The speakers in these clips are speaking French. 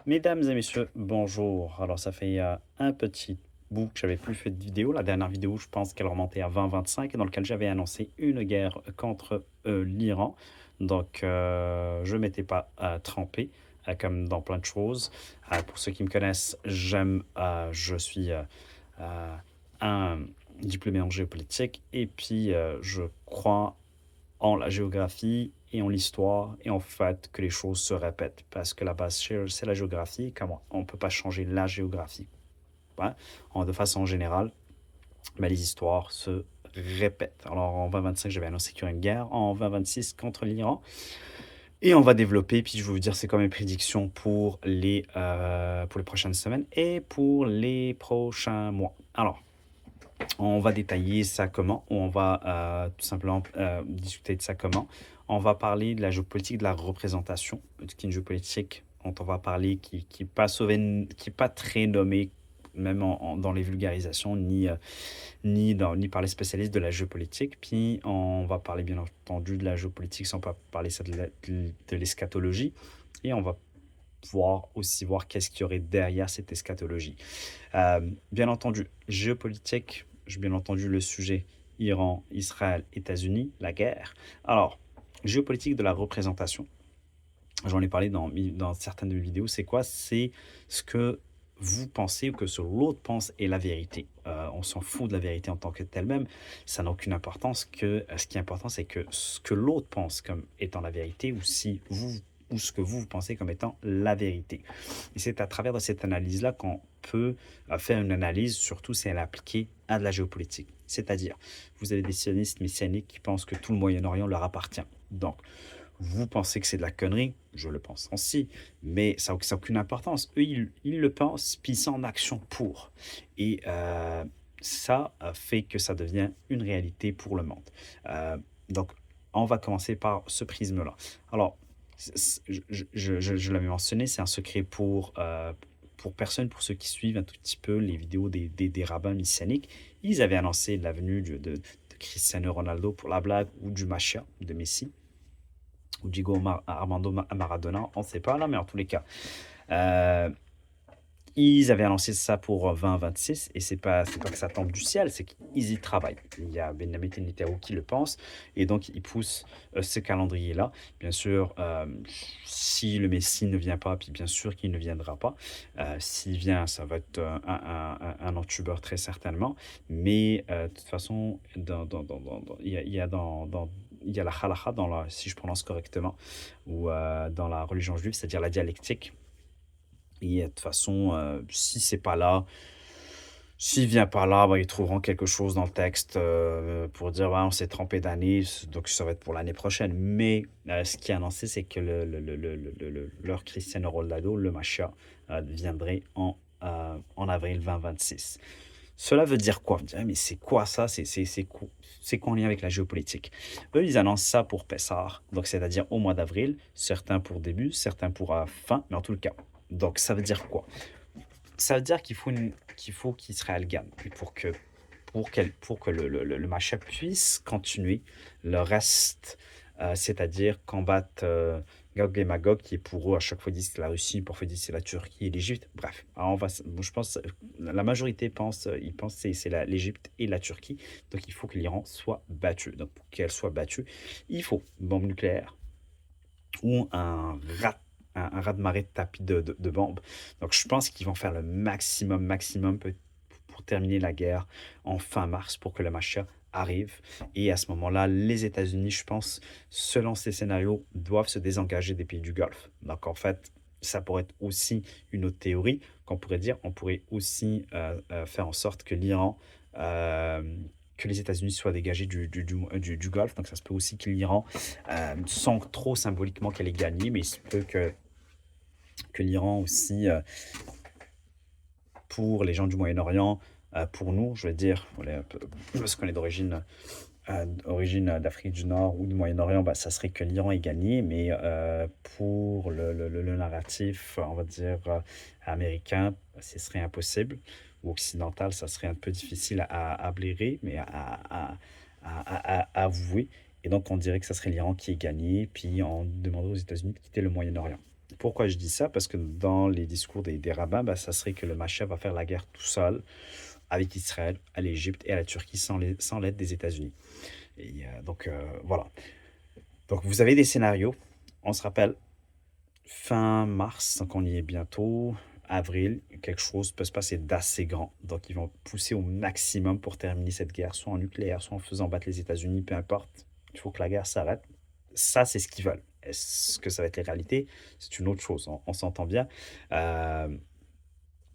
Mesdames et messieurs, bonjour. Alors, ça fait un petit bout que j'avais plus fait de vidéo. La dernière vidéo, je pense qu'elle remontait à 2025, dans laquelle j'avais annoncé une guerre contre l'Iran. Donc, je ne m'étais pas trempé, comme dans plein de choses. Pour ceux qui me connaissent, je suis un diplômé en géopolitique et puis je crois en la géographie et en l'histoire et en fait que les choses se répètent parce que la base c'est la géographie. Comment on ne peut pas changer la géographie, hein, de façon générale, mais les histoires se répètent. Alors en 2025 j'avais annoncé qu'il y aurait une guerre, en 2026 contre l'Iran, et on va développer, puis je vais vous dire c'est quoi mes prédictions pour les prochaines semaines et pour les prochains mois. Alors, on va détailler ça comment, on va tout simplement discuter de ça comment. On va parler de la géopolitique, de la représentation, qui est une géopolitique dont on va parler qui n'est pas, qui est pas très nommée, même dans les vulgarisations, ni par les spécialistes de la géopolitique. Puis on va parler bien entendu de la géopolitique sans pas parler ça de l'eschatologie. Et on va voir qu'est-ce qu'il y aurait derrière cette eschatologie. Bien entendu, géopolitique, bien entendu le sujet Iran, Israël, États-Unis, la guerre. Alors, géopolitique de la représentation, j'en ai parlé dans certaines de mes vidéos, c'est quoi? C'est ce que vous pensez ou que ce l'autre pense est la vérité. On s'en fout de la vérité en tant que telle même, ça n'a aucune importance. Ce qui est important, c'est que ce que l'autre pense comme étant la vérité, ou ce que vous pensez comme étant la vérité. Et c'est à travers de cette analyse-là qu'on peut faire une analyse, surtout si elle est appliquée à de la géopolitique. C'est-à-dire, vous avez des sionistes messianiques qui pensent que tout le Moyen-Orient leur appartient. Donc, vous pensez que c'est de la connerie, je le pense aussi, mais ça n'a aucune importance. Eux, ils le pensent, puis ils sont en action pour. Et ça fait que ça devient une réalité pour le monde. Donc, on va commencer par ce prisme-là. Alors, je l'avais mentionné, c'est un secret pour personne, pour ceux qui suivent un tout petit peu les vidéos des rabbins messianiques. Ils avaient annoncé la venue de Cristiano Ronaldo pour la blague, ou du Mashiach, de Messi, ou Diego Armando Maradona, on ne sait pas là, mais en tous les cas. Euh, Ils avaient annoncé ça pour 2026 et c'est pas que ça tombe du ciel, c'est qu'ils y travaillent. Il y a Benjamin Netanyahu qui le pense et donc il pousse ce calendrier-là. Bien sûr, si le Messie ne vient pas, puis bien sûr qu'il ne viendra pas. S'il vient, ça va être un entubeur très certainement. Mais de toute façon, il y a il y a la halakha, si je prononce correctement, ou dans la religion juive, c'est-à-dire la dialectique. Et de toute façon, si c'est pas là, s'il vient pas là, bah, ils trouveront quelque chose dans le texte pour dire ouais, on s'est trompé d'année, donc ça va être pour l'année prochaine. Mais ce qui est annoncé, c'est que leur Cristiano Ronaldo, le Mashiach, viendrait en avril 2026. Cela veut dire quoi? Vous me direz, mais c'est quoi ça? C'est quoi en lien avec la géopolitique? Eux, ils annoncent ça pour Pessah, donc c'est-à-dire au mois d'avril, certains pour début, certains pour fin, mais en tout le cas. Donc ça veut dire quoi? Ça veut dire qu'il faut qu'Israël gagne pour que le match puisse continuer le reste, c'est-à-dire combattre Gog et Magog, qui est pour eux, à chaque fois dit c'est la Russie, parfois dit c'est la Turquie et l'Égypte. Bref, alors je pense, la majorité pense, ils pensent que c'est l'Égypte et la Turquie. Donc il faut que l'Iran soit battu. Donc pour qu'elle soit battue, il faut une bombe nucléaire ou un raz-de-marée de tapis de bombes. Donc je pense qu'ils vont faire le maximum pour terminer la guerre en fin mars pour que le Mashiach arrive. Et à ce moment-là, les États-Unis, je pense, selon ces scénarios, doivent se désengager des pays du Golfe. Donc en fait, ça pourrait être aussi une autre théorie qu'on pourrait dire. On pourrait aussi faire en sorte que l'Iran, que les États-Unis soient dégagés du Golfe. Donc ça se peut aussi que l'Iran, sans trop symboliquement qu'elle ait gagné, mais il se peut que l'Iran aussi, pour les gens du Moyen-Orient, pour nous, je veux dire, parce qu'on est d'origine d'Afrique du Nord ou du Moyen-Orient, bah, ça serait que l'Iran ait gagné, mais pour le narratif, on va dire, américain, ce serait impossible, ou occidental, ça serait un peu difficile à blairer, mais à avouer. Et donc, on dirait que ça serait l'Iran qui ait gagné, puis on demanderait aux États-Unis de quitter le Moyen-Orient. Pourquoi je dis ça? Parce que dans les discours des rabbins, bah, ça serait que le Mashiach va faire la guerre tout seul avec Israël, à l'Égypte et à la Turquie sans l'aide des États-Unis. Et voilà. Donc vous avez des scénarios. On se rappelle, fin mars, donc on y est bientôt, avril, quelque chose peut se passer d'assez grand. Donc ils vont pousser au maximum pour terminer cette guerre, soit en nucléaire, soit en faisant battre les États-Unis, peu importe. Il faut que la guerre s'arrête. Ça, c'est ce qu'ils veulent. Est-ce que ça va être les réalités? C'est une autre chose, on s'entend bien. Euh,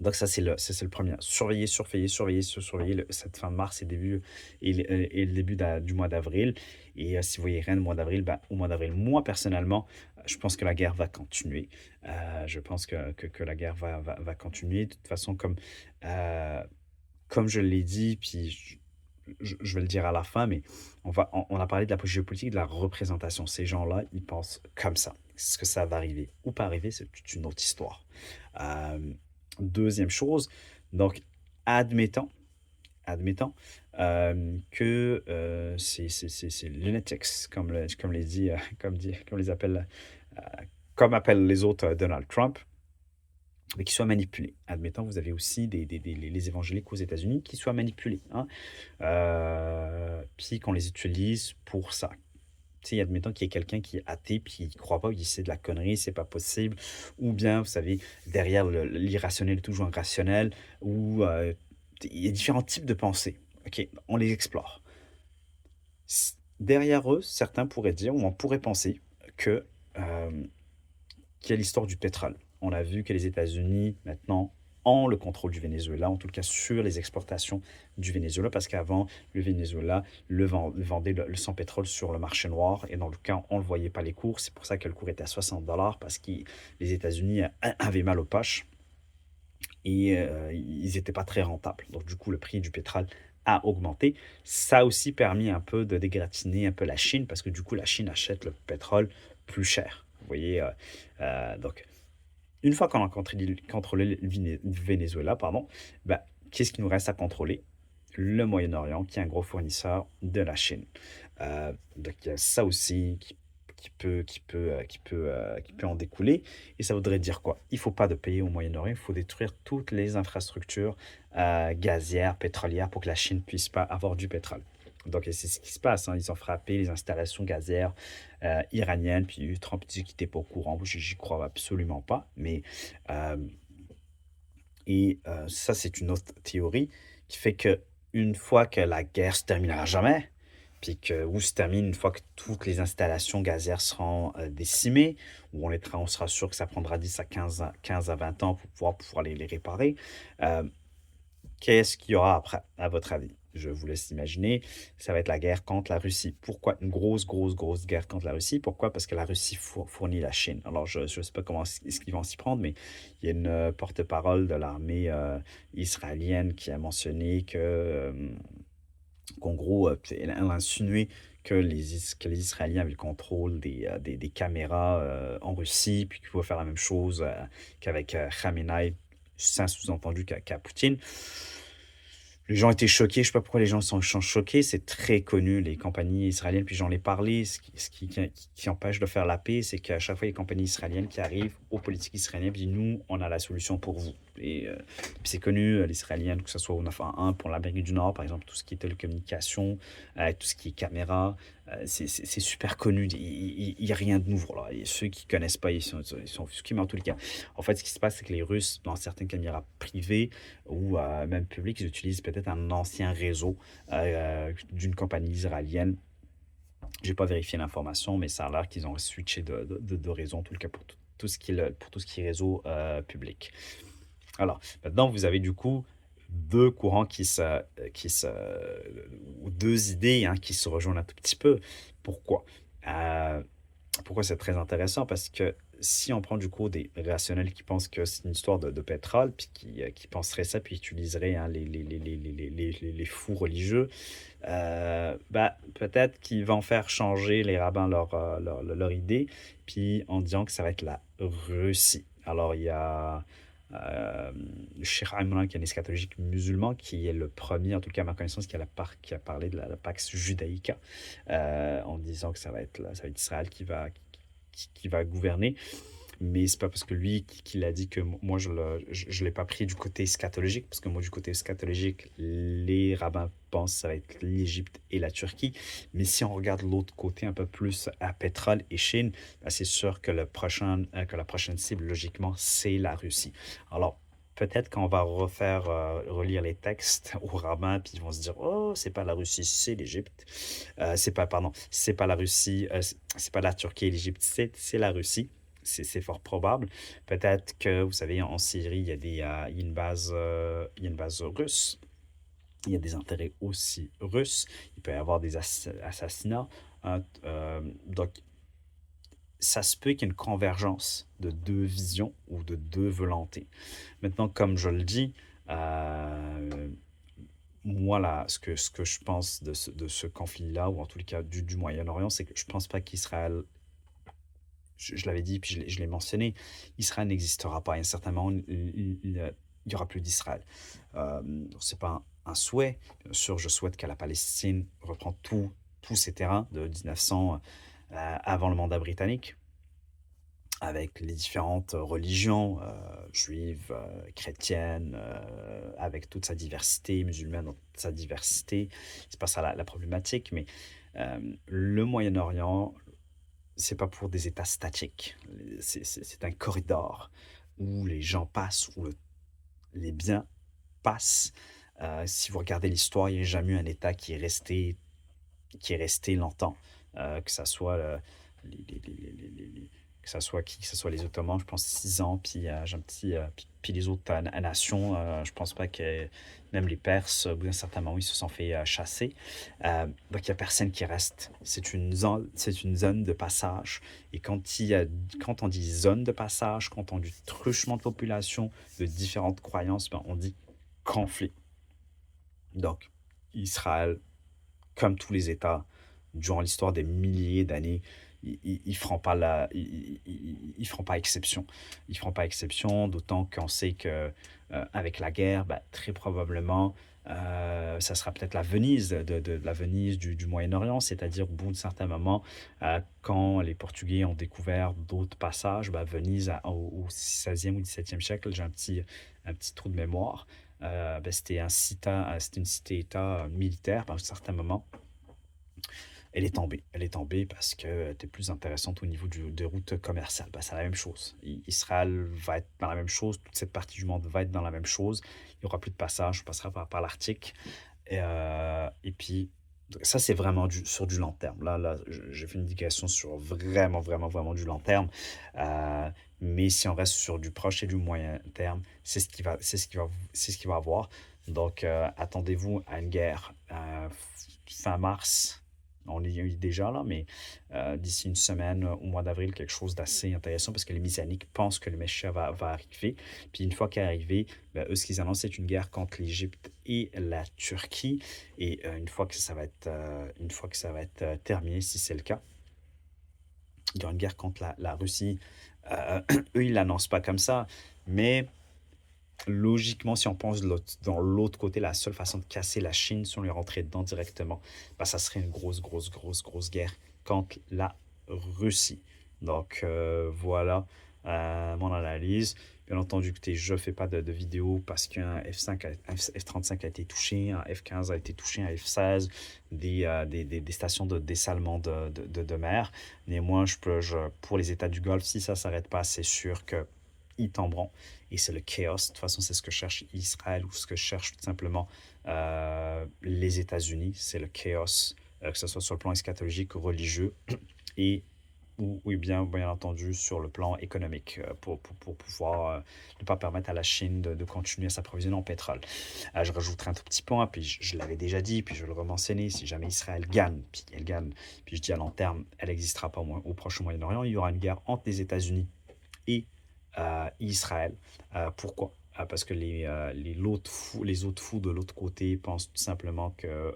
donc ça, c'est le premier. Surveiller, surveiller, surveiller, surveiller cette fin de mars et le début du mois d'avril. Et si vous voyez rien au mois d'avril, ben, au mois d'avril, moi personnellement, je pense que la guerre va continuer. Je pense que la guerre va continuer. De toute façon, euh, comme je l'ai dit, puis je vais le dire à la fin, mais on a parlé de la géopolitique, de la représentation. Ces gens-là, ils pensent comme ça. Est-ce que ça va arriver ou pas arriver, c'est toute une autre histoire. Euh, Deuxième chose, donc admettons, que c'est lunatics, comme les appelle, euh, comme appellent les autres Donald Trump, mais qui soient manipulés. Admettons, vous avez aussi les évangéliques aux États-Unis qui soient manipulés, hein, puis qu'on les utilise pour ça. Tu sais, admettons qu'il y ait quelqu'un qui est athée, puis il ne croit pas, il dit c'est de la connerie, c'est pas possible. Ou bien, vous savez, derrière l'irrationnel est toujours un rationnel, ou il y a différents types de pensées. Ok, on les explore. Derrière eux, certains pourraient dire, ou on pourrait penser, que euh, qu'il y a l'histoire du pétrole. On a vu que les États-Unis, maintenant, ont le contrôle du Venezuela, en tout cas sur les exportations du Venezuela, parce qu'avant, le Venezuela vendait le sans pétrole sur le marché noir, et dans le cas, on ne le voyait pas les cours. C'est pour ça que le cours était à 60 $, parce que les États-Unis avaient mal aux poches, et ils n'étaient pas très rentables. Donc du coup, le prix du pétrole a augmenté. Ça a aussi permis un peu de dégratiner un peu la Chine, parce que du coup, la Chine achète le pétrole plus cher. Vous voyez, donc une fois qu'on a contrôlé le Venezuela, pardon, bah, qu'est-ce qu'il nous reste à contrôler? Le Moyen-Orient, qui est un gros fournisseur de la Chine. Donc il y a ça aussi qui peut en découler. Et ça voudrait dire quoi? Il ne faut pas de pays au Moyen-Orient, il faut détruire toutes les infrastructures gazières, pétrolières, pour que la Chine ne puisse pas avoir du pétrole. Donc c'est ce qui se passe, hein. Ils ont frappé les installations gazières iraniennes, puis Trump dit qu'il n'était pas au courant. J'y crois absolument pas. Mais ça, c'est une autre théorie qui fait que une fois que la guerre se terminera jamais, puis que où se termine une fois que toutes les installations gazières seront décimées, où on sera sûr que ça prendra 10 à 15 à 20 ans pour pouvoir les réparer. euh, Qu'est-ce qu'il y aura après, à votre avis? Je vous laisse imaginer. Ça va être la guerre contre la Russie. Pourquoi? Une grosse, grosse, grosse guerre contre la Russie. Pourquoi? Parce que la Russie fournit la Chine. Alors, je ne sais pas comment est-ce qu'ils vont s'y prendre, mais il y a une porte-parole de l'armée israélienne qui a mentionné qu'en gros, elle a insinué que les Israéliens avaient le contrôle des caméras en Russie, puis qu'ils pouvaient faire la même chose qu'avec Khamenei, sans sous-entendu qu'à Poutine. Les gens étaient choqués, je ne sais pas pourquoi les gens sont choqués, c'est très connu, les compagnies israéliennes, puis j'en ai parlé, qui empêche de faire la paix, c'est qu'à chaque fois, il y a des compagnies israéliennes qui arrivent aux politiques israéliennes, puis nous, on a la solution pour vous. Et puis c'est connu, les Israéliennes, que ce soit au 911 pour l'Amérique du Nord, par exemple, tout ce qui est télécommunication, tout ce qui est caméra, c'est super connu, il n'y a rien de nouveau là. Et ceux qui ne connaissent pas, ils sont offusqués, mais en tout cas, en fait, ce qui se passe, c'est que les Russes, dans certaines caméras privées ou même publiques, ils utilisent peut-être un ancien réseau d'une compagnie israélienne. J'ai pas vérifié l'information, mais ça a l'air qu'ils ont switché de réseau, en tout cas pour pour tout ce qui est réseau public. Alors, maintenant, vous avez du coup deux courants qui se, ou deux idées hein, qui se rejoignent un tout petit peu. Pourquoi? Euh, Pourquoi c'est très intéressant? Parce que si on prend du coup des rationnels qui pensent que c'est une histoire de pétrole, puis qui penseraient ça, puis utiliseraient hein, les fous religieux, bah, peut-être qu'ils vont faire changer les rabbins leur idée, puis en disant que ça va être la Russie. Alors, il y a Cheikh Imran, qui est un eschatologique musulman, qui est le premier, en tout cas à ma connaissance, qui a parlé de la Pax Judaïca, en disant que ça va être Israël qui va gouverner. mais c'est pas parce que lui qui l'a dit que moi je l'ai pas pris du côté eschatologique, parce que moi du côté eschatologique, les rabbins pensent que ça va être l'Égypte et la Turquie. Mais si on regarde l'autre côté un peu plus à pétrole et Chine, ben, c'est sûr que que la prochaine cible, logiquement, c'est la Russie. Alors, peut-être qu'on va relire les textes aux rabbins, puis ils vont se dire, oh, c'est pas la Russie, c'est l'Égypte. C'est pas la Russie, c'est pas la Turquie et l'Égypte, c'est la Russie. C'est fort probable. Peut-être que, vous savez, en Syrie, il y a il y a une base russe. Il y a des intérêts aussi russes. Il peut y avoir des assassinats, hein. Donc, ça se peut qu'il y ait une convergence de deux visions ou de deux volontés. Maintenant, comme je le dis, euh, moi, là, ce que je pense de ce conflit-là, ou en tout cas du Moyen-Orient, c'est que je pense pas qu'Israël, je l'avais dit, puis je l'ai mentionné, Israël n'existera pas. Et certainement, il y aura plus d'Israël. C'est pas un souhait. Bien sûr, je souhaite que la Palestine reprenne tous ses terrains de 1900 avant le mandat britannique, avec les différentes religions, juives, chrétiennes, avec toute sa diversité, musulmane dans toute sa diversité. C'est pas ça la problématique, mais le Moyen-Orient, c'est pas pour des États statiques. C'est un corridor où les gens passent, où les biens passent. Si vous regardez l'histoire, il n'y a jamais eu un État qui est resté longtemps, que ça soit que ça soit qui, que ce soit les Ottomans, je pense 6 ans, puis j'ai un petit, puis les autres nations, je pense pas que même les Perses, au bout d'un certain moment, ils se sont fait chasser. Donc il y a personne qui reste. C'est une zone de passage. Et quand on dit zone de passage, quand on dit truchement de population, de différentes croyances, ben, on dit conflit. Donc Israël, comme tous les États, durant l'histoire des milliers d'années, ils feront pas ils feront pas exception. Ils feront pas exception, d'autant qu'on sait que avec la guerre, bah, très probablement, ça sera peut-être la Venise de la Venise du Moyen-Orient, c'est-à-dire au bout d'un certain moment, quand les Portugais ont découvert d'autres passages, bah, Venise au 16e ou 17e siècle, j'ai un petit trou de mémoire. Ben, c'était une cité-État militaire à un certain moment. Elle est tombée. Elle est tombée parce qu'elle était plus intéressante au niveau des routes commerciales. Ben, c'est la même chose. Israël va être dans la même chose. Toute cette partie du monde va être dans la même chose. Il n'y aura plus de passage. On passera par l'Arctique. Et puis, ça, c'est vraiment sur du long terme. Là, j'ai fait une indication sur vraiment, vraiment, vraiment du long terme. Euh, mais si on reste sur du proche et du moyen terme, c'est ce qui va avoir. Donc, attendez-vous à une guerre fin mars. On y est déjà là, mais d'ici une semaine, au mois d'avril, quelque chose d'assez intéressant parce que les Messianiques pensent que le Messia va arriver. Puis une fois qu'il est arrivé, ben, eux, ce qu'ils annoncent, c'est une guerre contre l'Égypte et la Turquie. Et une fois que ça va être terminé, si c'est le cas, il y aura une guerre contre la Russie. Eux, ils ne l'annoncent pas comme ça, mais logiquement, si on pense dans l'autre côté, la seule façon de casser la Chine, si on lui rentrait dedans directement, bah, ça serait une grosse, grosse, grosse, grosse guerre contre la Russie. Donc voilà mon analyse. Bien entendu, écoutez, je ne fais pas de vidéo parce qu'un un F-35 a été touché, un F-15 a été touché, un F-16, des stations de dessalement de mer. Néanmoins, pour les États du Golfe, si ça ne s'arrête pas, c'est sûr que ils tomberont. Et c'est le chaos. De toute façon, c'est ce que cherche Israël ou ce que cherchent tout simplement les États-Unis. C'est le chaos, que ce soit sur le plan eschatologique ou religieux, et ou bien entendu sur le plan économique, pour pouvoir ne pas permettre à la Chine de continuer à s'approvisionner en pétrole. Je rajouterai un tout petit point, puis je l'avais déjà dit, puis je vais le rementionner, si jamais Israël gagne, puis elle gagne, puis je dis à long terme, elle n'existera pas au proche Moyen-Orient, il y aura une guerre entre les États-Unis et Israël. Pourquoi? Parce que les autres fous de l'autre côté pensent tout simplement que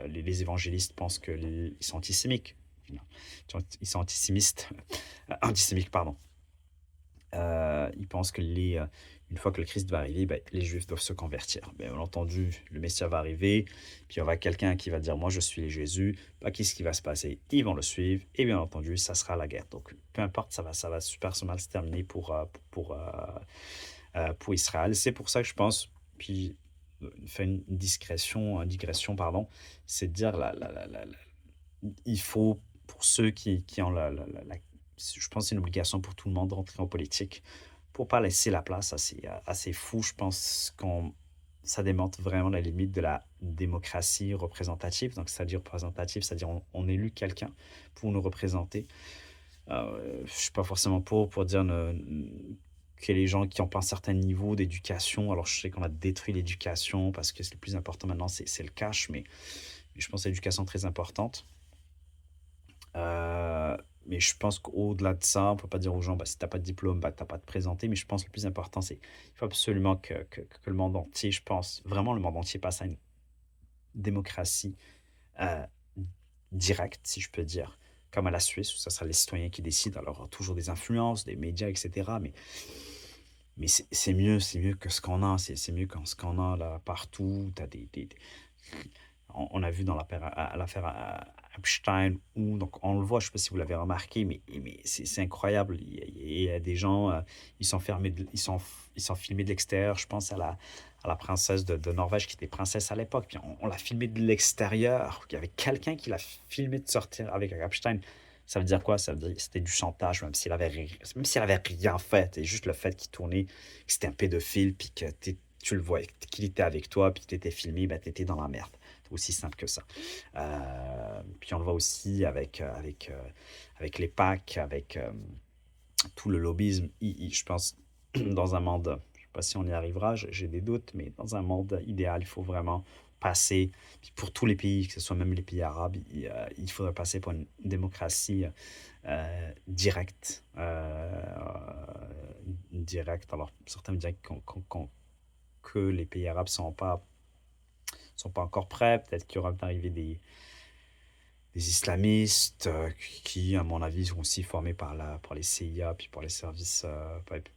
les évangélistes pensent qu'ils sont antisémites. Ils sont antisémites, antisémites, pardon. Ils pensent que une fois que le Christ va arriver, ben, les Juifs doivent se convertir. Bien entendu, le Messie va arriver, puis il y aura quelqu'un qui va dire: «Moi, je suis Jésus». Ben, qu'est-ce qui va se passer? Ils vont le suivre et bien entendu, ça sera la guerre. Donc peu importe, ça va super se mal se terminer pour Israël. C'est pour ça que je pense, puis faire une digression, pardon, c'est de dire il faut, pour ceux qui ont je pense que c'est une obligation pour tout le monde de rentrer en politique, pour pas laisser la place à ces fous. Je pense qu'on ça démontre vraiment la limite de la démocratie représentative. Donc, c'est-à-dire représentative, c'est-à-dire on élu quelqu'un pour nous représenter. Je suis pas forcément pour dire que les gens qui ont pas un certain niveau d'éducation, alors je sais qu'on a détruit l'éducation parce que c'est le plus important maintenant, c'est le cash, mais je pense que l'éducation est très importante. Heu, mais je pense qu'au-delà de ça, on peut pas dire aux gens: «Bah, si tu as pas de diplôme, bah, tu as pas à te présenter». Mais je pense que le plus important, c'est il faut absolument que le monde entier, je pense, vraiment le monde entier passe à une démocratie, heu, directe, si je peux dire, comme à la Suisse où ça sera les citoyens qui décident. Alors, toujours des influences, des médias et cetera, mais c'est mieux que ce qu'on a, c'est mieux que ce qu'on a là partout. Tu as on a vu dans l'affaire Epstein, où donc on le voit, je ne sais pas si vous l'avez remarqué, mais c'est incroyable. Il y a des gens, ils sont fermés, ils sont filmés de l'extérieur. Je pense à la princesse de Norvège qui était princesse à l'époque. Puis on l'a filmé de l'extérieur. Il y avait quelqu'un qui l'a filmé de sortir avec Epstein. Ça veut dire quoi? Ça veut dire que c'était du chantage, même s'il avait rien fait. Et juste le fait qu'il tournait, que c'était un pédophile, puis que tu le voyais, qu'il était avec toi, puis que tu étais filmé, ben, tu étais dans la merde. C'est aussi simple que ça. Puis on le voit aussi avec les PAC, avec tout le lobbyisme. Je pense, dans un monde, je ne sais pas si on y arrivera, j'ai des doutes, mais dans un monde idéal, il faut vraiment passer, puis pour tous les pays, que ce soit même les pays arabes, il faudrait passer pour une démocratie directe. Directe. Alors, certains me diraient que les pays arabes sont pas encore prêts. Peut-être qu'il y aura d'arriver des islamistes qui, à mon avis, sont aussi formés par les CIA, puis par les services,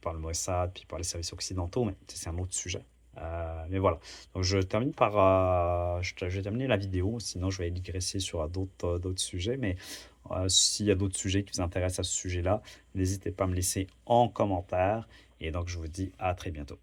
par le Mossad, puis par les services occidentaux, mais c'est un autre sujet. Mais voilà. Donc, je termine je vais terminer la vidéo, sinon je vais digresser sur d'autres sujets. Mais s'il y a d'autres sujets qui vous intéressent à ce sujet-là, n'hésitez pas à me laisser en commentaire. Et donc, je vous dis à très bientôt.